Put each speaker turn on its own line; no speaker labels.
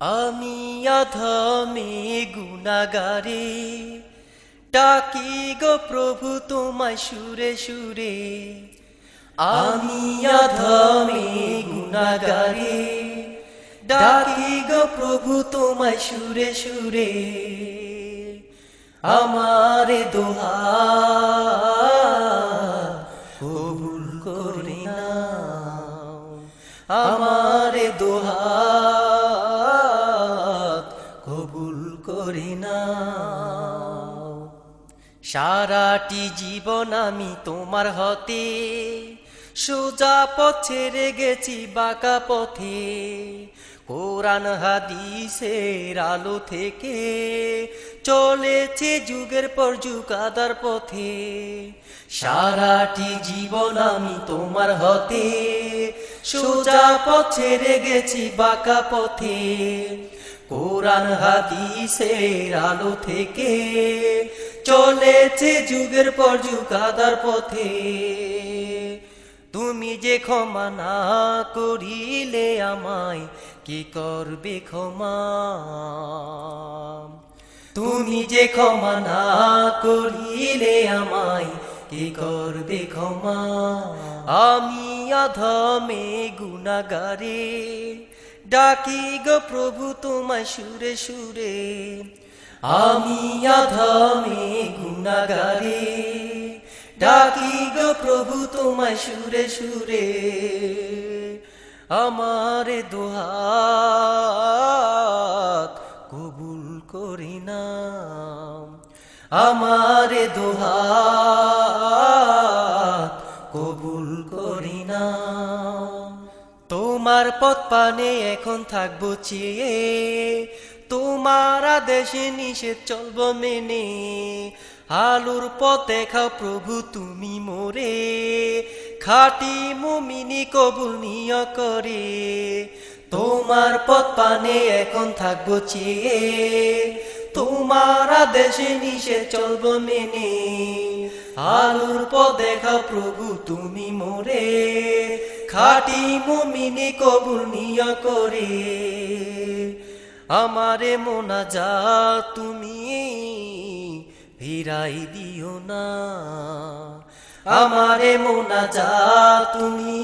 আমি অধমে গুনাগারে, ডাকি গো প্রভু তোমায় সুরে সুরে। আমি অধমে গুনাগারে, ডাকি গো প্রভু তোমায় সুরে সুরে। আমারে দোহার কবুল করে নাও, আমারে দোহার কবুল করে নাও। সারাটি জীবন আমি তোমার হতে সোজা পথ ছেড়ে গেছি বাঁকা পথে। কোরআন হাদিসের আলো থেকে চলেছে যুগের পর যুগ আদার পথে। সারাটি জীবন আমি তোমার হতে সোজা পথ ছেড়ে গেছি বাঁকা পথে। কোরআন হাদিসের আলো থেকে চলেছে যুগের পর যুগ আদার পথে। তুমি যে ক্ষমা না করিলে আমায় কি করবে ক্ষমা? তুমি যে ক্ষমা না করিলে আমায় কি করবে ক্ষমা? আমি অধমে গুনাগারে, ডাকি গো প্রভু তোমায় সুরে সুরে। আমি অধমে গুনাগারে, ডাকি গো প্রভু তোমায় সুরে সুরে। আমারে দোহাত কবুল করি নাও, আমারে দোহাত কবুল করি নাও। তোমার পথ পানে এখন থাকবো চেয়ে, তোমার আদেশে নিষেধ চলবো মেনে। আলোর পথ দেখাও প্রভু তুমি মোরে, খাঁটি মুমিনি কবুল নিয় করে। তোমার পথ পানে এখন থাকবো চেয়ে, তোমার আদেশে নিষেধ চলবো মেনে। আলোর পথ দেখাও প্রভু তুমি মোরে, খাঁটি মুমিনি কবুল নিয় করে। আমারে মোনাজাত তুমি ফিরাই দিও না, আমারে মোনাজাত তুমি